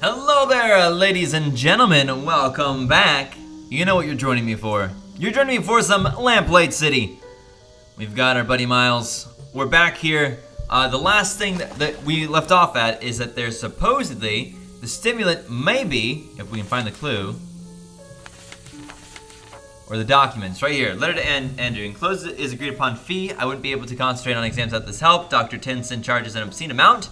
Hello there, ladies and gentlemen. Welcome back. You know what you're joining me for. You're joining me for some Lamplight City. We've got our buddy Miles. We're back here. The last thing that we left off at is that there's supposedly the stimulant may be, if we can find the clue, or the documents right here. Letter to Andrew. Enclosed is agreed upon fee. I wouldn't be able to concentrate on exams without this help. Dr. Tinson charges an obscene amount.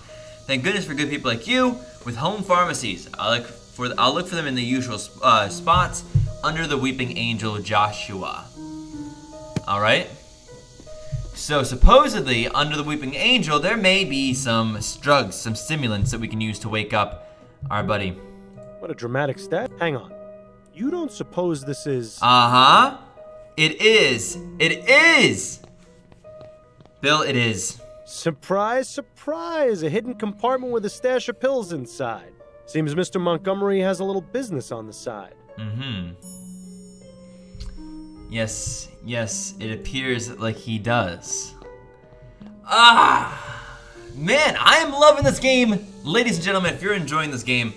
Thank goodness for good people like you with home pharmacies. I'll look for them in the usual spots under the Weeping Angel Joshua. All right. So supposedly under the Weeping Angel there may be some drugs, some stimulants that we can use to wake up our buddy. What a dramatic step. Hang on. You don't suppose this is... Uh-huh. It is. It is. Bill, it is. Surprise, surprise! A hidden compartment with a stash of pills inside. Seems Mr. Montgomery has a little business on the side. Mm-hmm. Yes, it appears like he does. Ah! Man, I am loving this game. Ladies and gentlemen, if you're enjoying this game,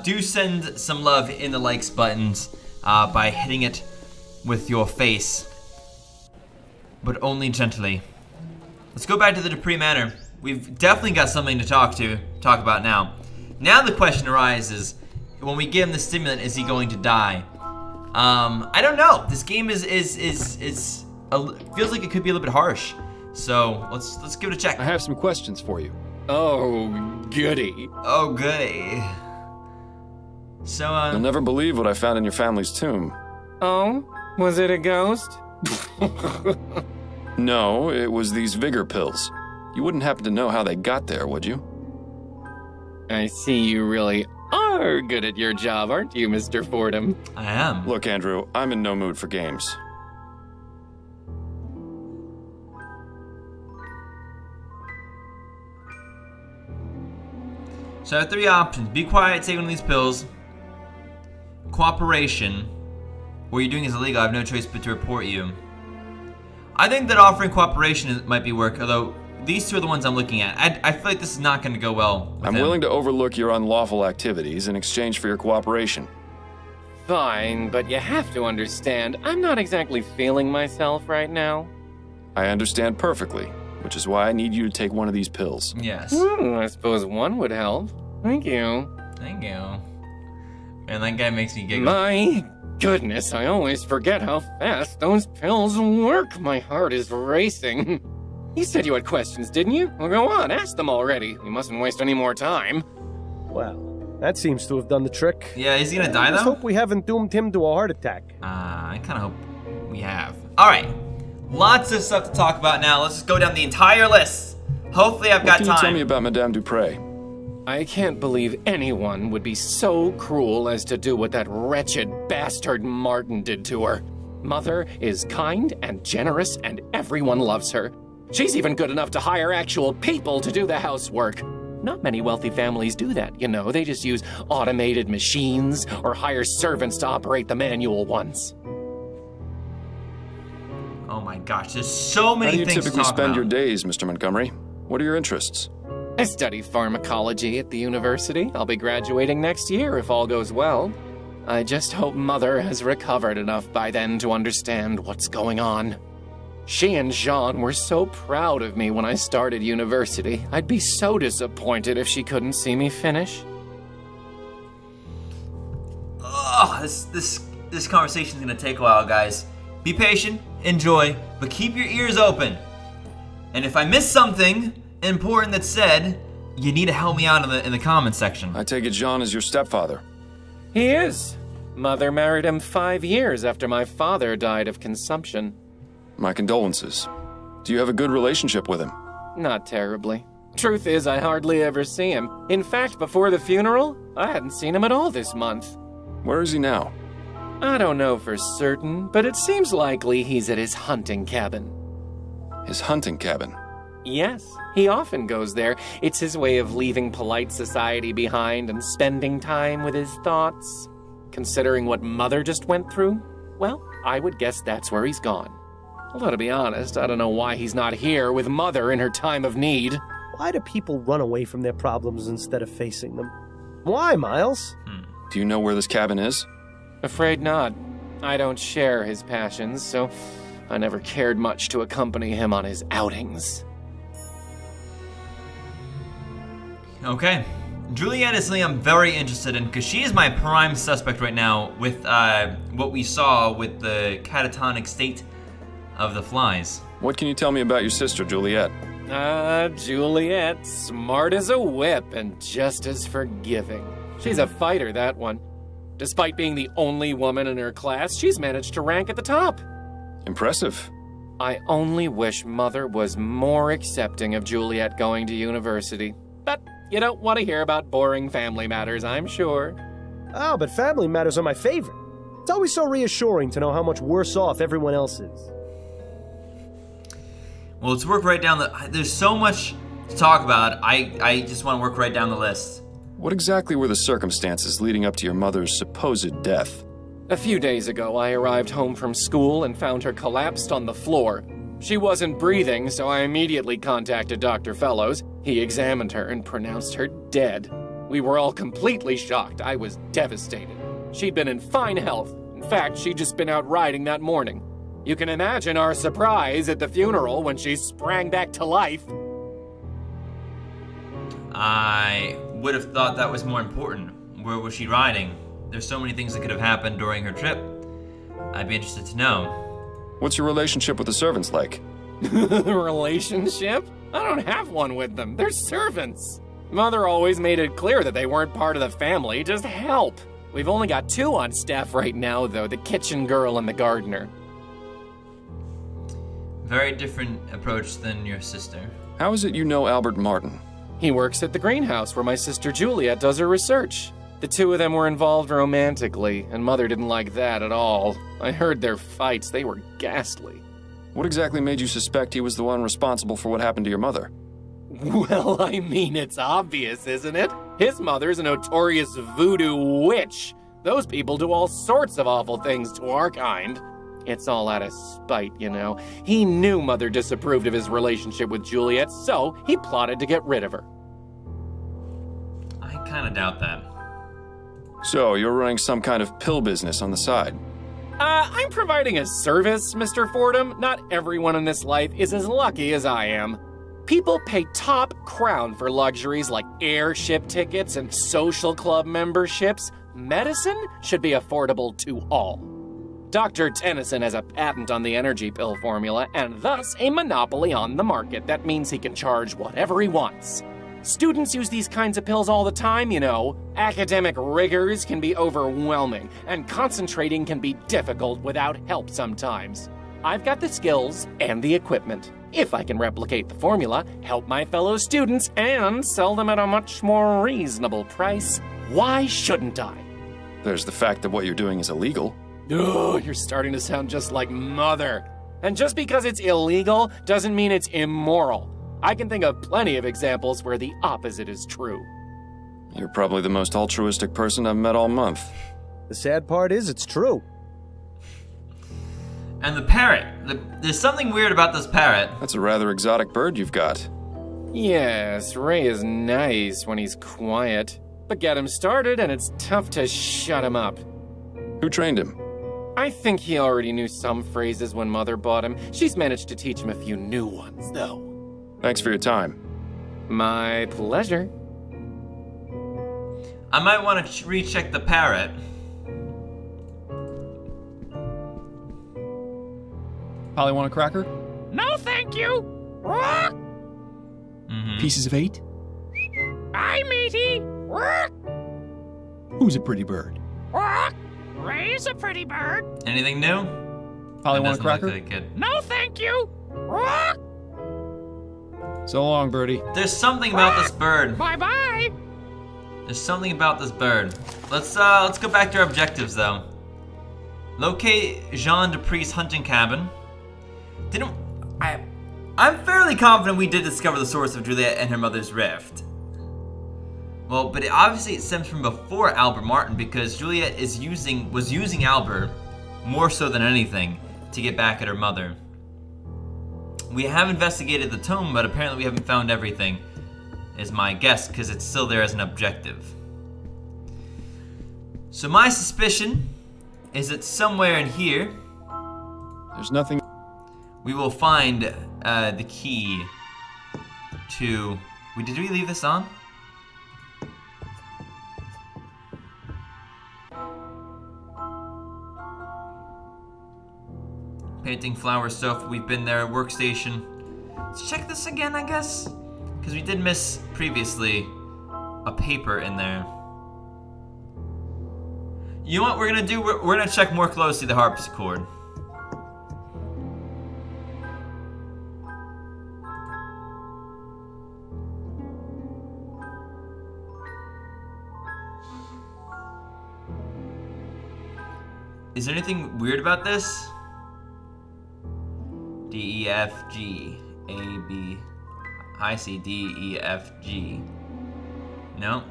do send some love in the likes buttons by hitting it with your face. But only gently. Let's go back to the Dupree Manor. We've definitely got something to talk about now. Now the question arises, when we give him the stimulant, is he going to die? I don't know. This game feels like it could be a little bit harsh. So let's give it a check. I have some questions for you. Oh, goody. Oh, goody. So, You'll never believe what I found in your family's tomb. Oh? Was it a ghost? No, it was these vigor pills. You wouldn't happen to know how they got there, would you? I see you really are good at your job, aren't you, Mr. Fordham? I am. Look, Andrew, I'm in no mood for games. So I have three options. Be quiet, take one of these pills. Cooperation. What you're doing is illegal. I have no choice but to report you. I think that offering cooperation might be work, although these two are the ones I'm looking at. I feel like this is not going to go well with I'm him. willing to overlook your unlawful activities in exchange for your cooperation. Fine, but you have to understand, I'm not exactly feeling myself right now. I understand perfectly, which is why I need you to take one of these pills. Yes. I suppose one would help. Thank you. Thank you. Man, that guy makes me giggle. My goodness, I always forget how fast those pills work. My heart is racing. You said you had questions, didn't you? Well, go on, ask them already. We mustn't waste any more time. Well, that seems to have done the trick. Yeah, is he gonna die though? Let's hope we haven't doomed him to a heart attack. I kind of hope we have. All right, lots of stuff to talk about now. Let's just go down the entire list. Hopefully I've got time. What can you tell me about Madame Duprey? I can't believe anyone would be so cruel as to do what that wretched bastard Martin did to her. Mother is kind and generous and everyone loves her. She's even good enough to hire actual people to do the housework. Not many wealthy families do that, you know. They just use automated machines or hire servants to operate the manual ones. Oh my gosh, there's so many How do you things typically to talk spend about. your days, Mr. Montgomery? What are your interests? I study pharmacology at the university. I'll be graduating next year if all goes well. I just hope Mother has recovered enough by then to understand what's going on. She and Jean were so proud of me when I started university. I'd be so disappointed if she couldn't see me finish. Ugh, this conversation's gonna take a while, guys. Be patient, enjoy, but keep your ears open. And if I miss something important that's said, you need to help me out in the comments section. I take it Jean is your stepfather. He is. Mother married him 5 years after my father died of consumption. My condolences. Do you have a good relationship with him? Not terribly. Truth is, I hardly ever see him. In fact, before the funeral, I hadn't seen him at all this month. Where is he now? I don't know for certain, but it seems likely he's at his hunting cabin. His hunting cabin? Yes, he often goes there. It's his way of leaving polite society behind and spending time with his thoughts. Considering what Mother just went through, well, I would guess that's where he's gone. Although, to be honest, I don't know why he's not here with Mother in her time of need. Why do people run away from their problems instead of facing them? Why, Miles? Do you know where this cabin is? Afraid not. I don't share his passions, so I never cared much to accompany him on his outings. Okay. Juliet is something I'm very interested in because she is my prime suspect right now with what we saw with the catatonic state of the flies. What can you tell me about your sister, Juliet? Juliet, smart as a whip and just as forgiving. She's a fighter, that one. Despite being the only woman in her class, she's managed to rank at the top. Impressive. I only wish Mother was more accepting of Juliet going to university. But you don't want to hear about boring family matters, I'm sure. Oh, but family matters are my favorite. It's always so reassuring to know how much worse off everyone else is. Well, let's work right down there's so much to talk about. I just want to work right down the list. What exactly were the circumstances leading up to your mother's supposed death? A few days ago, I arrived home from school and found her collapsed on the floor. She wasn't breathing, so I immediately contacted Dr. Fellows. He examined her and pronounced her dead. We were all completely shocked. I was devastated. She'd been in fine health. In fact, she'd just been out riding that morning. You can imagine our surprise at the funeral when she sprang back to life. I would have thought that was more important. Where was she riding? There's so many things that could have happened during her trip. I'd be interested to know. What's your relationship with the servants like? Relationship? I don't have one with them. They're servants. Mother always made it clear that they weren't part of the family, just help. We've only got 2 on staff right now, though, the kitchen girl and the gardener. Very different approach than your sister. How is it you know Albert Martin? He works at the greenhouse where my sister Juliet does her research. The 2 of them were involved romantically, and Mother didn't like that at all. I heard their fights. They were ghastly. What exactly made you suspect he was the one responsible for what happened to your mother? Well, I mean, it's obvious, isn't it? His mother's a notorious voodoo witch. Those people do all sorts of awful things to our kind. It's all out of spite, you know. He knew Mother disapproved of his relationship with Juliet, so he plotted to get rid of her. I kind of doubt that. So, you're running some kind of pill business on the side? I'm providing a service, Mr. Fordham. Not everyone in this life is as lucky as I am. People pay top crown for luxuries like airship tickets and social club memberships. Medicine should be affordable to all. Dr. Tennyson has a patent on the energy pill formula and thus a monopoly on the market. That means he can charge whatever he wants. Students use these kinds of pills all the time, you know. Academic rigors can be overwhelming, and concentrating can be difficult without help sometimes. I've got the skills and the equipment. If I can replicate the formula, help my fellow students, and sell them at a much more reasonable price, why shouldn't I? There's the fact that what you're doing is illegal. Oh, you're starting to sound just like Mother. And just because it's illegal doesn't mean it's immoral. I can think of plenty of examples where the opposite is true. You're probably the most altruistic person I've met all month. The sad part is it's true. And the parrot. There's something weird about this parrot. That's a rather exotic bird you've got. Yes, Ray is nice when he's quiet. But get him started and it's tough to shut him up. Who trained him? I think he already knew some phrases when Mother bought him. She's managed to teach him a few new ones, though. Thanks for your time. My pleasure. I might want to recheck the parrot. Polly want a cracker? No, thank you. Rock. Pieces of 8? Bye, matey. Rock. Who's a pretty bird? Rock. Ray's a pretty bird. Anything new? Polly That want a doesn't look cracker? like a kid. No, thank you. Rock. So long, birdie. There's something about this bird. Bye-bye. There's something about this bird. Let's go back to our objectives though. Locate Jean Dupree's hunting cabin. I'm fairly confident we did discover the source of Juliet and her mother's rift. Well, but obviously it stems from before Albert Martin because Juliet was using Albert more so than anything to get back at her mother. We have investigated the tome, but apparently we haven't found everything, is my guess, because it's still there as an objective. So my suspicion is that somewhere in here There's nothing. we will find the key to... Did we leave this on? Painting, flower stuff, we've been there, workstation. Let's check this again, I guess. Because we did miss previously a paper in there. You know what we're gonna do? We're gonna check more closely the harpsichord. Is there anything weird about this? D, E, F, G, A, B. I see D, E, F, G. No.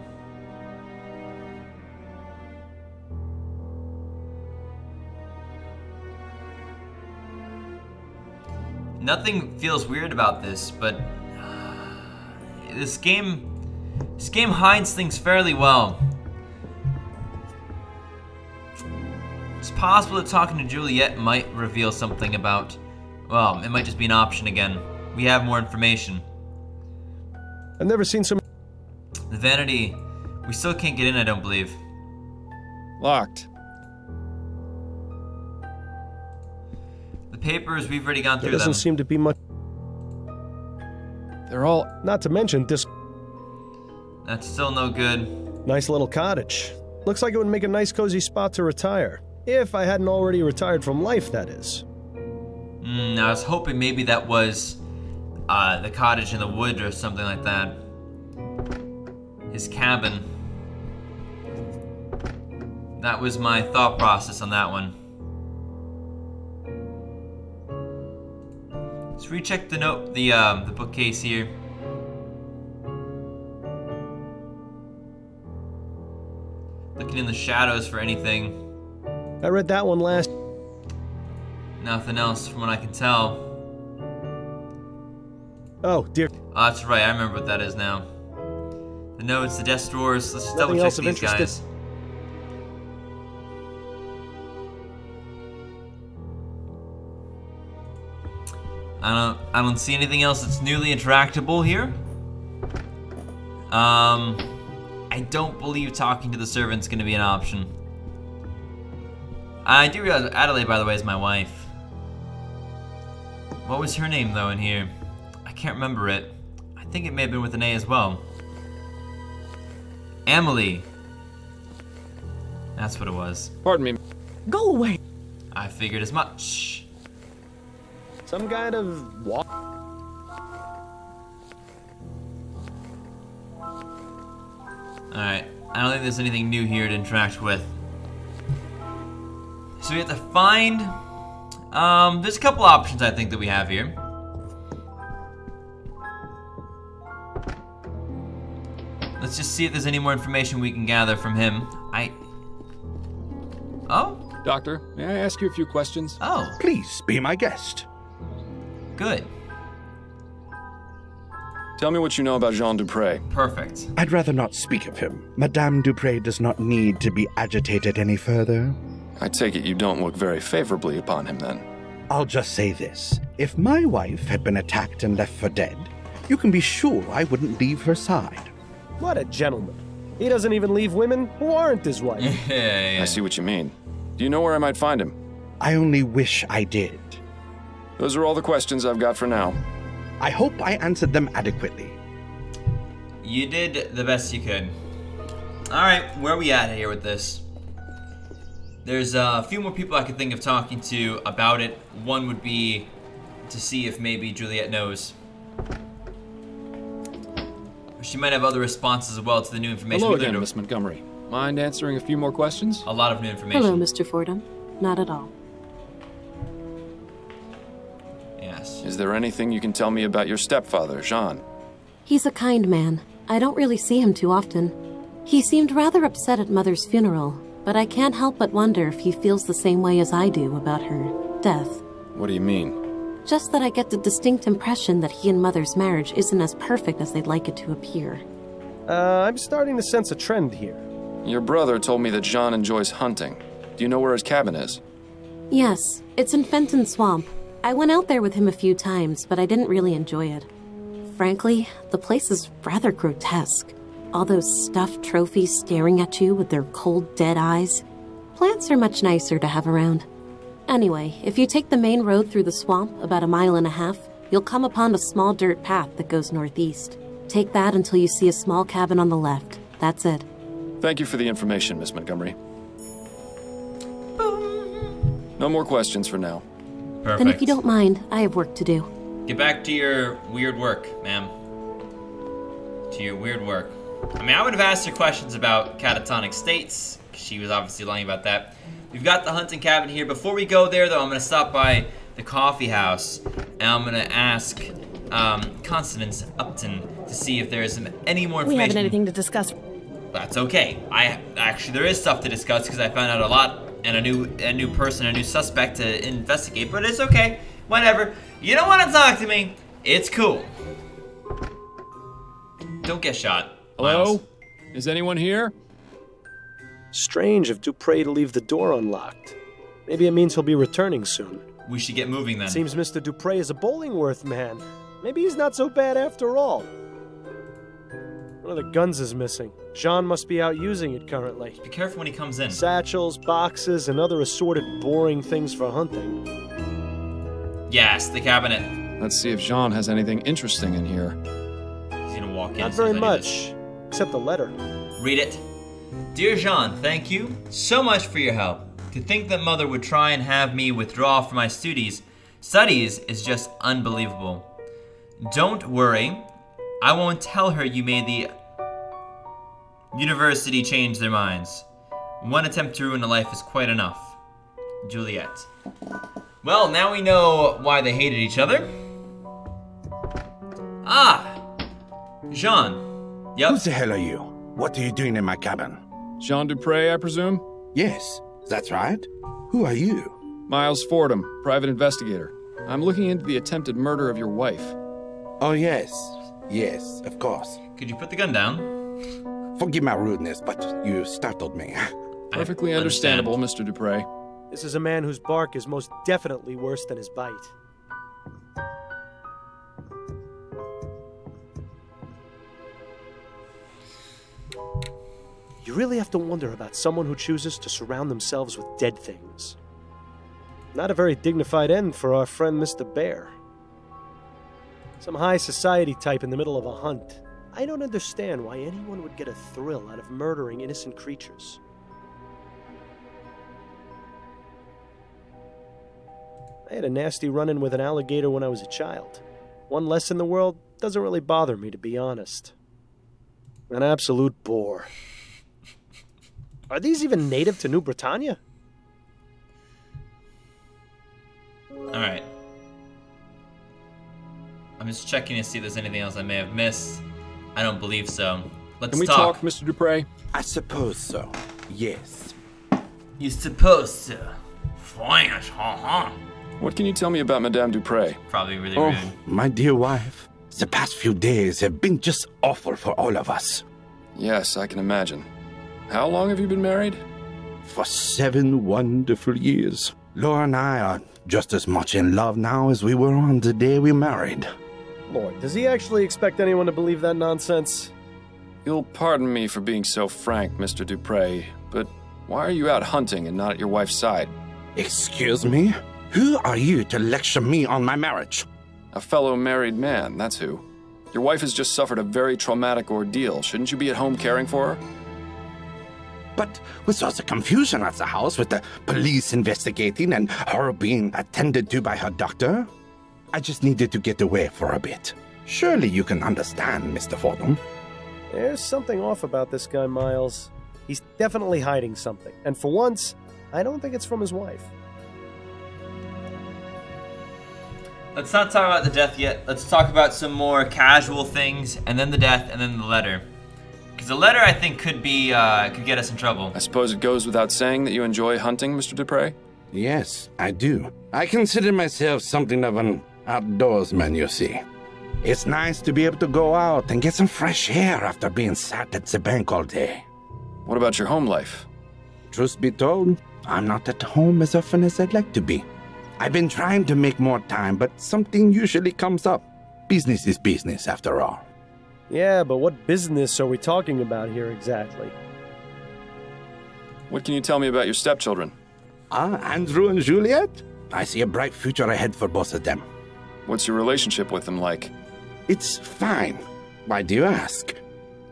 Nothing feels weird about this, but this game hides things fairly well. It's possible that talking to Juliet might reveal something about, well, it might just be an option again. We have more information. I've never seen so. The vanity, we still can't get in, I don't believe. Locked. The papers, we've already gone through There doesn't them. seem to be much. They're all. Not to mention this That's still no good. nice little cottage. Looks like it would make a nice cozy spot to retire. If I hadn't already retired from life, that is. I was hoping maybe that was the cottage in the wood or something like that. His cabin. That was my thought process on that one. Let's recheck the note, the bookcase here. Looking in the shadows for anything. I read that one last. Nothing else from what I can tell. Oh, dear. Oh, that's right, I remember what that is now. The notes, the desk drawers, let's just double Nothing check else of these interest guys. I don't see anything else that's newly interactable here. I don't believe talking to the servant's gonna be an option. I do realize Adelaide, by the way, is my wife. What was her name, though, in here? I can't remember it. I think it may have been with an A as well. Emily. That's what it was. Pardon me. Go away. I figured as much. Some kind of walk. Alright, I don't think there's anything new here to interact with. So we have to find... there's a couple options I think that we have here. Let's just see if there's any more information we can gather from him. Oh? Doctor, may I ask you a few questions? Oh, Please be my guest. good. Tell me what you know about Jean Duprey. Perfect. I'd rather not speak of him. Madame Duprey does not need to be agitated any further. I take it you don't look very favorably upon him then. I'll just say this. If my wife had been attacked and left for dead, you can be sure I wouldn't leave her side. What a gentleman. He doesn't even leave women who aren't his wife. Yeah. I see what you mean. Do you know where I might find him? I only wish I did. Those are all the questions I've got for now. I hope I answered them adequately. You did the best you could. Alright, where are we at here with this? There's a few more people I could think of talking to about it. One would be to see if maybe Juliet knows. She might have other responses as well to the new information. Hello we again, learned. Miss Montgomery. Mind answering a few more questions? A lot of new information. Hello, Mr. Fordham. Not at all. Yes. Is there anything you can tell me about your stepfather, Jean? He's a kind man. I don't really see him too often. He seemed rather upset at Mother's funeral, but I can't help but wonder if he feels the same way as I do about her death. What do you mean? Just that I get the distinct impression that he and Mother's marriage isn't as perfect as they'd like it to appear. I'm starting to sense a trend here. Your brother told me that Jean enjoys hunting. Do you know where his cabin is? Yes, it's in Fenton Swamp. I went out there with him a few times, but I didn't really enjoy it. Frankly, the place is rather grotesque. All those stuffed trophies staring at you with their cold, dead eyes. Plants are much nicer to have around. Anyway, if you take the main road through the swamp about 1.5 miles, you'll come upon a small dirt path that goes northeast. Take that until you see a small cabin on the left. That's it. Thank you for the information, Miss Montgomery. No more questions for now. Perfect. Then if you don't mind, I have work to do. Get back to your weird work, ma'am. To your weird work. I mean, I would have asked her questions about catatonic states. She was obviously lying about that. We've got the hunting cabin here. Before we go there, though, I'm going to stop by the coffee house, and I'm going to ask Constance Upton to see if there's any more information. We haven't anything to discuss. That's okay. Actually, there is stuff to discuss because I found out a lot and a new person, a new suspect to investigate. But it's okay. Whatever. You don't want to talk to me. It's cool. Don't get shot. Hello? Miles. Is anyone here? Strange of Duprey to leave the door unlocked. Maybe it means he'll be returning soon. We should get moving then. Seems Mr. Duprey is a Bollingworth man. Maybe he's not so bad after all. One of the guns is missing. Jean must be out using it currently. Be careful when he comes in. Satchels, boxes, and other assorted boring things for hunting. Yes, the cabinet. Let's see if Jean has anything interesting in here. He's gonna walk in. Not as soon very as I do much, except the letter. this. Read it. Dear Jean, thank you so much for your help. To think that Mother would try and have me withdraw from my studies is just unbelievable. Don't worry. I won't tell her you made the university change their minds. One attempt to ruin a life is quite enough. Juliet. Well, now we know why they hated each other. Ah! Jean. Yep. Who the hell are you? What are you doing in my cabin? Jean Duprey, I presume? Yes, that's right. Who are you? Miles Fordham, private investigator. I'm looking into the attempted murder of your wife. Oh, yes. Yes, of course. Could you put the gun down? Forgive my rudeness, but you startled me. Perfectly understandable, Mr. Duprey. This is a man whose bark is most definitely worse than his bite. You really have to wonder about someone who chooses to surround themselves with dead things. Not a very dignified end for our friend Mr. Bear. Some high society type in the middle of a hunt. I don't understand why anyone would get a thrill out of murdering innocent creatures. I had a nasty run-in with an alligator when I was a child. One less in the world doesn't really bother me, to be honest. An absolute bore. Are these even native to New Britannia? Alright. I'm just checking to see if there's anything else I may have missed. I don't believe so. Let's Can we talk, Mr. Duprey? I suppose so. Yes. You supposed to. Fine, huh? What can you tell me about Madame Duprey? Probably really Oh, rude. my dear wife. The past few days have been just awful for all of us. Yes, I can imagine. How long have you been married? For 7 wonderful years. Laura and I are just as much in love now as we were on the day we married. Lord, does he actually expect anyone to believe that nonsense? You'll pardon me for being so frank, Mr. Duprey, but why are you out hunting and not at your wife's side? Excuse me? Who are you to lecture me on my marriage? A fellow married man, that's who. Your wife has just suffered a very traumatic ordeal. Shouldn't you be at home caring for her? But with all the confusion at the house with the police investigating and her being attended to by her doctor, I just needed to get away for a bit. Surely you can understand, Mr. Fordham. There's something off about this guy, Miles. He's definitely hiding something. And for once, I don't think it's from his wife. Let's not talk about the death yet. Let's talk about some more casual things, and then the death, and then the letter. Because the letter, I think, could get us in trouble. I suppose it goes without saying that you enjoy hunting, Mr. Duprey? Yes, I do. I consider myself something of an outdoorsman, you see. It's nice to be able to go out and get some fresh air after being sat at the bank all day. What about your home life? Truth be told, I'm not at home as often as I'd like to be. I've been trying to make more time, but something usually comes up. Business is business, after all. Yeah, but what business are we talking about here exactly? What can you tell me about your stepchildren? Andrew and Juliet? I see a bright future ahead for both of them. What's your relationship with them like? It's fine. Why do you ask?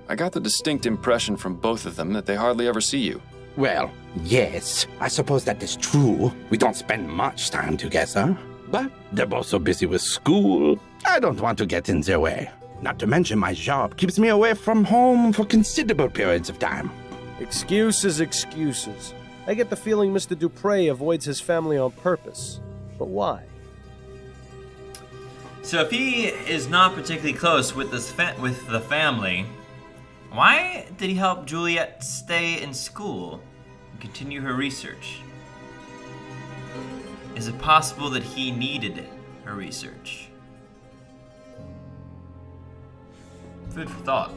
I got the distinct impression from both of them that they hardly ever see you. Well, yes, I suppose that is true. We don't spend much time together. But they're both so busy with school, I don't want to get in their way. Not to mention my job keeps me away from home for considerable periods of time. Excuses, excuses. I get the feeling Mr. Duprey avoids his family on purpose. But why? So if he is not particularly close with with the family, why did he help Juliet stay in school and continue her research? Is it possible that he needed her research? Food for thought.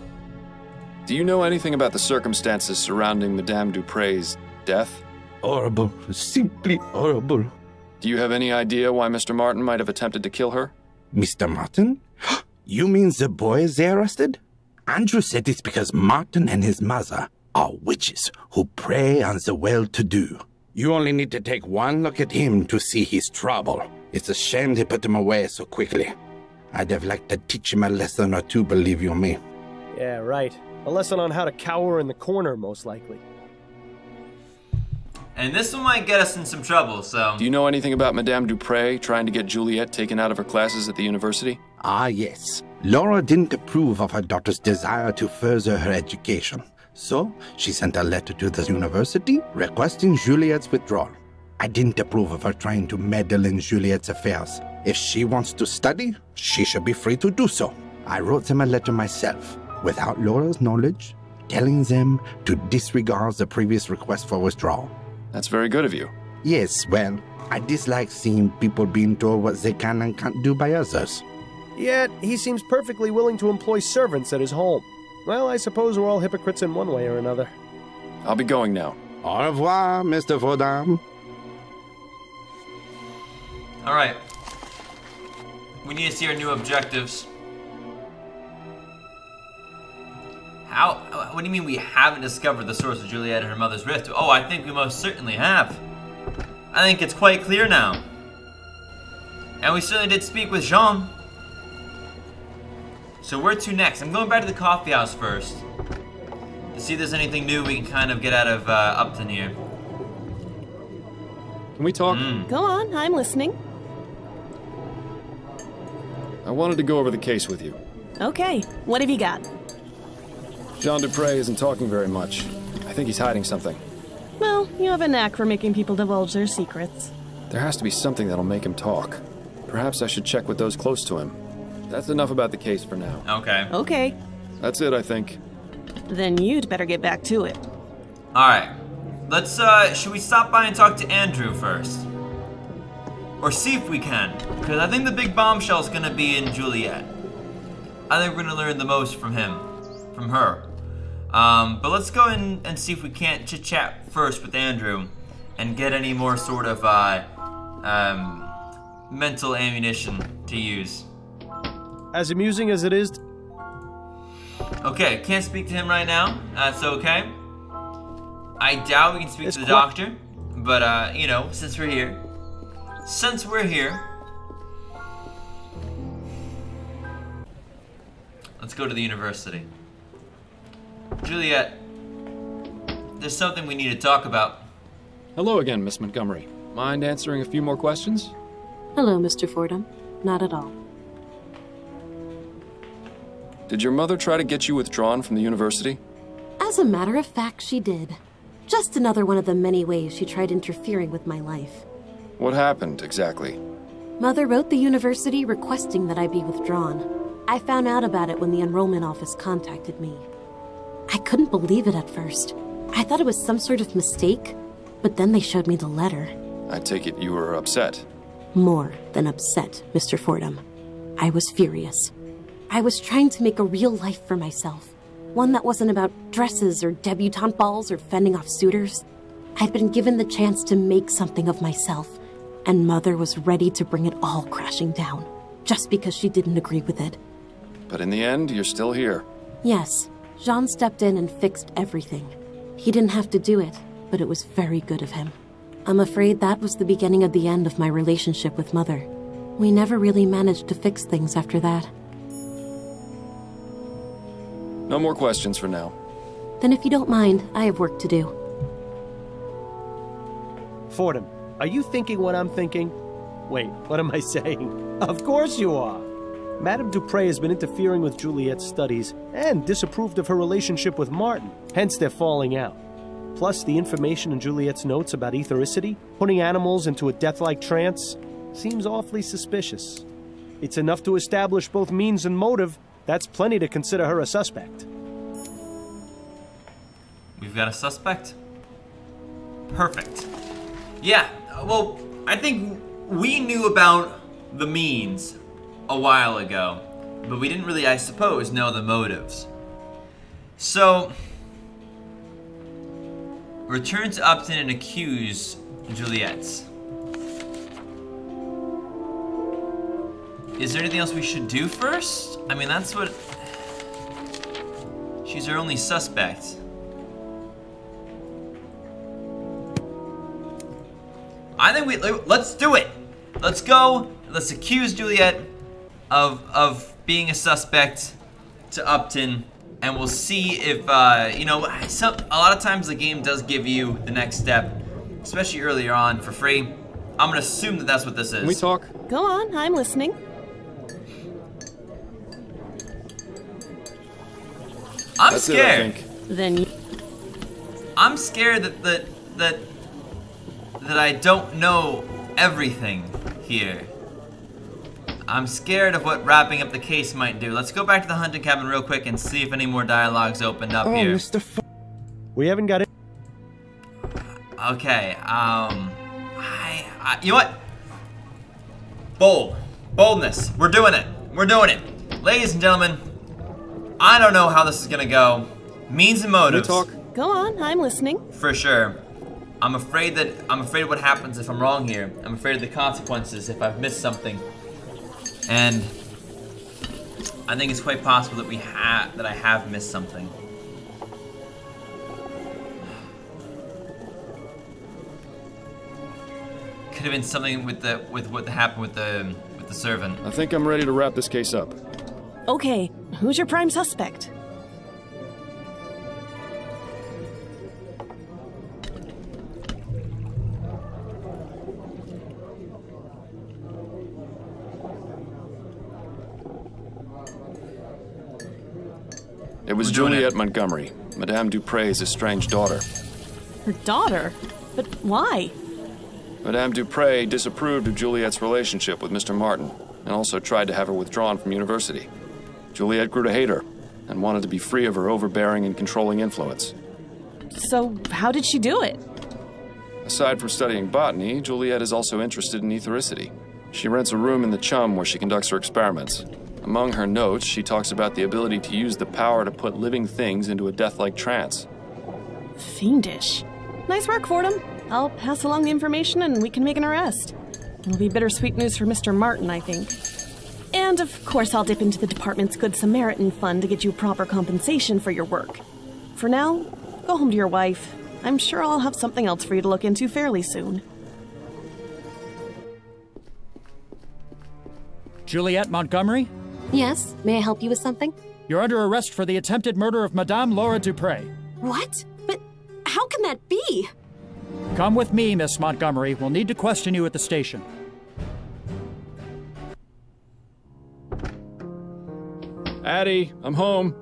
Do you know anything about the circumstances surrounding Madame Duprey's death? Horrible. Simply horrible. Do you have any idea why Mr. Martin might have attempted to kill her? Mr. Martin? You mean the boys they arrested? Andrew said it's because Martin and his mother are witches who prey on the well-to-do. You only need to take one look at him to see his trouble. It's a shame they put him away so quickly. I'd have liked to teach him a lesson or two, believe you me. Yeah, right. A lesson on how to cower in the corner, most likely. And this one might get us in some trouble, so... Do you know anything about Madame Duprey trying to get Juliet taken out of her classes at the university? Ah, yes. Laura didn't approve of her daughter's desire to further her education. So, she sent a letter to the university requesting Juliet's withdrawal. I didn't approve of her trying to meddle in Juliet's affairs. If she wants to study, she should be free to do so. I wrote them a letter myself, without Laura's knowledge, telling them to disregard the previous request for withdrawal. That's very good of you. Yes, well, I dislike seeing people being told what they can and can't do by others. Yet, he seems perfectly willing to employ servants at his home. Well, I suppose we're all hypocrites in one way or another. I'll be going now. Au revoir, Mr. Vaudin. Alright. We need to see our new objectives. How? What do you mean we haven't discovered the source of Juliet and her mother's rift? Oh, I think we most certainly have. I think it's quite clear now. And we certainly did speak with Jean. So where to next? I'm going back to the coffee house first. To see if there's anything new we can kind of get out of Upton here. Can we talk? Go on, I'm listening. I wanted to go over the case with you. Okay, what have you got? Jean Duprey isn't talking very much. I think he's hiding something. Well, you have a knack for making people divulge their secrets. There has to be something that'll make him talk. Perhaps I should check with those close to him. That's enough about the case for now. Okay. Okay. That's it, I think. Then you'd better get back to it. Alright. Let's, should we stop by and talk to Andrew first? Or see if we can. Because I think the big bombshell's gonna be in Juliet. I think we're gonna learn the most from him. From her. But let's go in and see if we can't chit-chat first with Andrew and get any more sort of, mental ammunition to use. As amusing as it is... Okay, can't speak to him right now. That's okay. I doubt we can speak to the doctor. But, you know, since we're here. Let's go to the university. Juliet, there's something we need to talk about. Hello again, Miss Montgomery. Mind answering a few more questions? Hello, Mr. Fordham. Not at all. Did your mother try to get you withdrawn from the university? As a matter of fact, she did. Just another one of the many ways she tried interfering with my life. What happened, exactly? Mother wrote the university requesting that I be withdrawn. I found out about it when the enrollment office contacted me. I couldn't believe it at first. I thought it was some sort of mistake, but then they showed me the letter. I take it you were upset. More than upset, Mr. Fordham. I was furious. I was trying to make a real life for myself, One that wasn't about dresses or debutante balls or fending off suitors. I'd been given the chance to make something of myself, and Mother was ready to bring it all crashing down, just because she didn't agree with it. But in the end, you're still here. Yes, Jean stepped in and fixed everything. He didn't have to do it, but it was very good of him. I'm afraid that was the beginning of the end of my relationship with Mother. We never really managed to fix things after that. No more questions for now. Then if you don't mind, I have work to do. Fordham, are you thinking what I'm thinking? Wait, what am I saying? Of course you are! Madame Duprey has been interfering with Juliet's studies and disapproved of her relationship with Martin, hence they're falling out. Plus, the information in Juliet's notes about ethericity, putting animals into a death-like trance, seems awfully suspicious. It's enough to establish both means and motive. That's plenty to consider her a suspect. We've got a suspect? Perfect. Yeah, well, I think we knew about the means a while ago, but we didn't really, I suppose, know the motives. So, return to Upton and accuse Juliet. Is there anything else we should do first? I mean, that's what... She's our only suspect. I think let's do it. Let's go. Let's accuse Juliet of being a suspect to Upton, and we'll see if you know. A lot of times the game does give you the next step, especially earlier on, for free. I'm gonna assume that that's what this is. Can we talk? Go on, I'm listening. I'm That's scared. It, I think. Then I'm scared that I don't know everything here. I'm scared of what wrapping up the case might do. Let's go back to the hunting cabin real quick and see if any more dialogue's opened up here. Mr. We haven't got it. Okay, you know what? Boldness. We're doing it. We're doing it. Ladies and gentlemen, I don't know how this is gonna go. Means and motives. Can we talk? go on, I'm listening. For sure. I'm afraid of what happens if I'm wrong here. I'm afraid of the consequences if I've missed something. And I think it's quite possible that I have missed something. Could have been something with what happened with the servant. I think I'm ready to wrap this case up. Okay, who's your prime suspect? It was Juliet Montgomery, Madame Duprey's estranged daughter. Her daughter? But why? Madame Duprey disapproved of Juliet's relationship with Mr. Martin, and also tried to have her withdrawn from university. Juliet grew to hate her, and wanted to be free of her overbearing and controlling influence. So, how did she do it? Aside from studying botany, Juliet is also interested in ethericity. She rents a room in the Chum where she conducts her experiments. Among her notes, she talks about the ability to use the power to put living things into a death-like trance. Fiendish. Nice work, Fordham. I'll pass along the information and we can make an arrest. It'll be bittersweet news for Mr. Martin, I think. And of course I'll dip into the department's Good Samaritan fund to get you proper compensation for your work. For now, go home to your wife. I'm sure I'll have something else for you to look into fairly soon. Juliet Montgomery? Yes, may I help you with something? You're under arrest for the attempted murder of Madame Laura Duprey. What? But how can that be? Come with me, Miss Montgomery. We'll need to question you at the station. Addie, I'm home.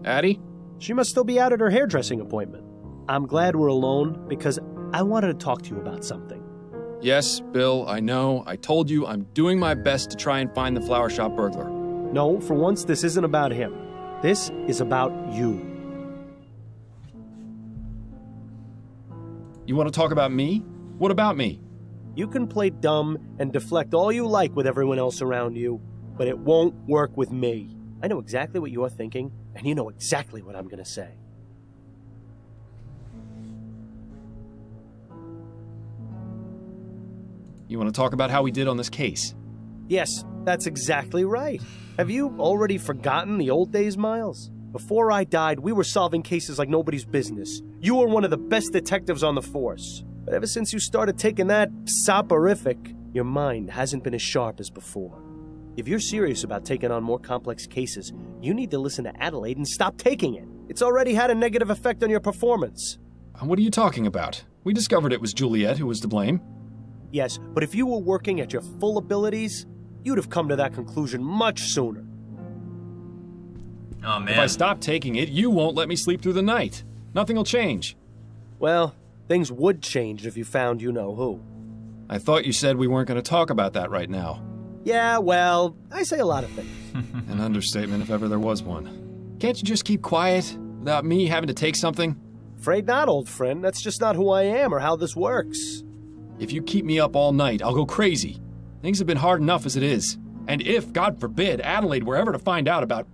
Addie? She must still be out at her hairdressing appointment. I'm glad we're alone because I wanted to talk to you about something. Yes, Bill, I know. I told you I'm doing my best to try and find the flower shop burglar. No, for once this isn't about him. This is about you. You want to talk about me? What about me? You can play dumb and deflect all you like with everyone else around you, but it won't work with me. I know exactly what you're thinking, and you know exactly what I'm gonna say. You want to talk about how we did on this case? Yes, that's exactly right. Have you already forgotten the old days, Miles? Before I died, we were solving cases like nobody's business. You were one of the best detectives on the force. But ever since you started taking that soporific, your mind hasn't been as sharp as before. If you're serious about taking on more complex cases, you need to listen to Adelaide and stop taking it. It's already had a negative effect on your performance. What are you talking about? We discovered it was Juliet who was to blame. Yes, but if you were working at your full abilities, you'd have come to that conclusion much sooner. Oh, man. If I stop taking it, you won't let me sleep through the night. Nothing will change. Well, things would change if you found you-know-who. I thought you said we weren't going to talk about that right now. Yeah, well, I say a lot of things. An understatement if ever there was one. Can't you just keep quiet without me having to take something? Afraid not, old friend. That's just not who I am or how this works. If you keep me up all night, I'll go crazy. Things have been hard enough as it is. And if, God forbid, Adelaide were ever to find out about...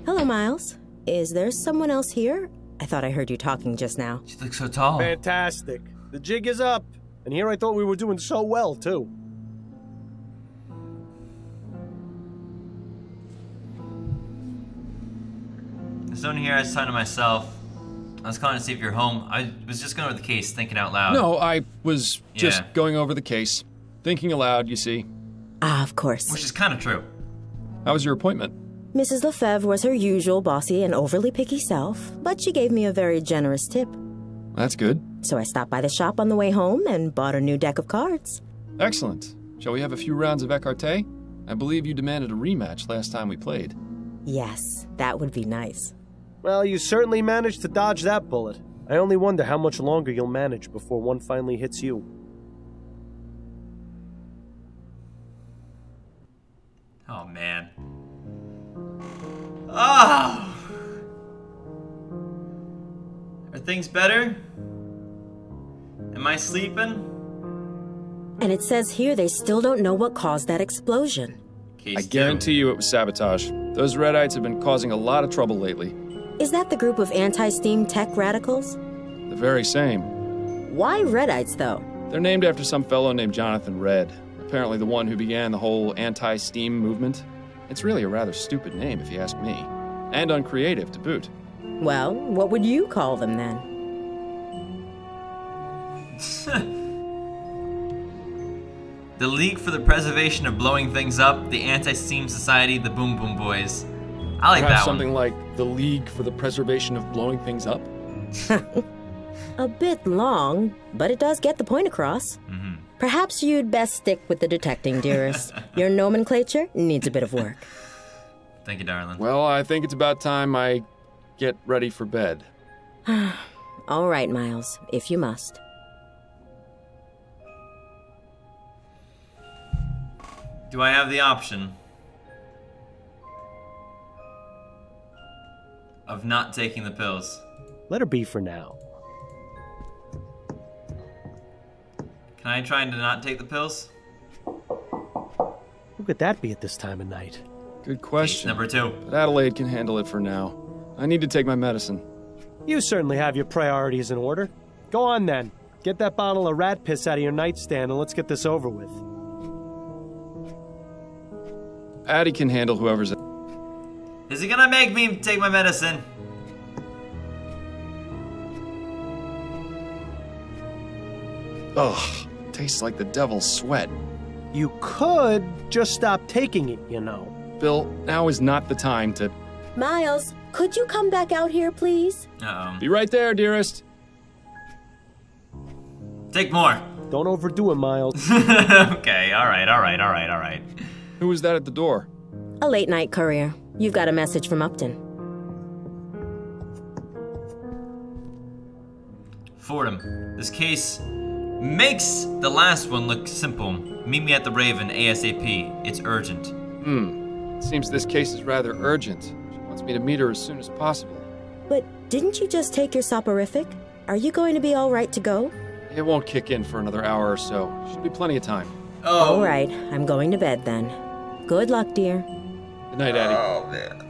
Hello, Miles. Is there someone else here? I thought I heard you talking just now. She looks so tall. Fantastic. The jig is up. And here I thought we were doing so well, too. There's no one here. I was talking to myself. I was calling to see if you're home. I was just going over the case, thinking out loud. No, I was just going over the case. Thinking aloud, you see. Ah, of course. Which is kind of true. How was your appointment? Mrs. Lefebvre was her usual bossy and overly picky self, but she gave me a very generous tip. That's good. So I stopped by the shop on the way home and bought a new deck of cards. Excellent. Shall we have a few rounds of écarté? I believe you demanded a rematch last time we played. Yes, that would be nice. Well, you certainly managed to dodge that bullet. I only wonder how much longer you'll manage before one finally hits you. Oh, man. Oh! Are things better? Am I sleeping? And it says here they still don't know what caused that explosion. I guarantee you it was sabotage. Those Redites have been causing a lot of trouble lately. Is that the group of anti-steam tech radicals? The very same. Why Redites, though? They're named after some fellow named Jonathan Red. Apparently the one who began the whole anti-steam movement. It's really a rather stupid name, if you ask me. And uncreative, to boot. Well, what would you call them, then? The League for the Preservation of Blowing Things Up, the Anti-Steam Society, the Boom Boom Boys. I like Perhaps that something one. like the League for the Preservation of Blowing Things Up? A bit long, but it does get the point across. Mm-hmm. Perhaps you'd best stick with the detecting, dearest. Your nomenclature needs a bit of work. Thank you, darling. Well, I think it's about time I get ready for bed. All right, Miles, if you must. Do I have the option of not taking the pills? Let her be for now. Can I try to not take the pills? Who could that be at this time of night? Good question. Number 2. But Adelaide can handle it for now. I need to take my medicine. You certainly have your priorities in order. Go on then. Get that bottle of rat piss out of your nightstand and let's get this over with. Addie can handle whoever's... Is he gonna make me take my medicine? Ugh, tastes like the devil's sweat. You could just stop taking it, you know. Bill, now is not the time to... Miles, could you come back out here, please? Uh-oh. Be right there, dearest. Take more. Don't overdo it, Miles. Okay, alright. Who was that at the door? A late-night courier. You've got a message from Upton. Fordham, this case makes the last one look simple. Meet me at the Raven ASAP. It's urgent. It seems this case is rather urgent. She wants me to meet her as soon as possible. But didn't you just take your soporific? Are you going to be all right to go? It won't kick in for another hour or so. Should be plenty of time. Oh. All right, I'm going to bed then. Good luck, dear. Good night, Addie. Oh, man.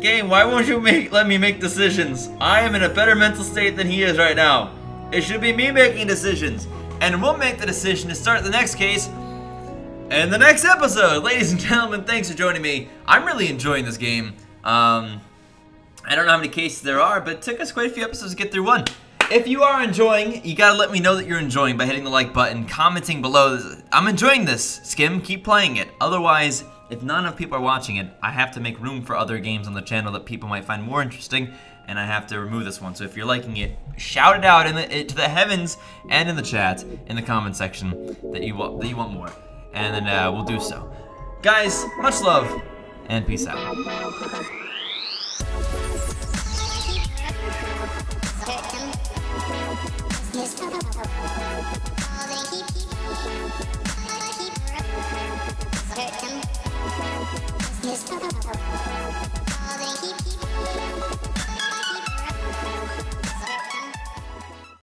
Game, why won't you let me make decisions? I am in a better mental state than he is right now. It should be me making decisions. And we'll make the decision to start the next case in the next episode. Ladies and gentlemen, thanks for joining me. I'm really enjoying this game. I don't know how many cases there are, but it took us quite a few episodes to get through one. If you are enjoying, you gotta let me know that you're enjoying by hitting the like button, commenting below. I'm enjoying this, Skim. Keep playing it. Otherwise, if not enough people are watching it, I have to make room for other games on the channel that people might find more interesting, and I have to remove this one. So if you're liking it, shout it out to the heavens and in the chat, in the comment section, that you want more. And then we'll do so. Guys, much love, and peace out.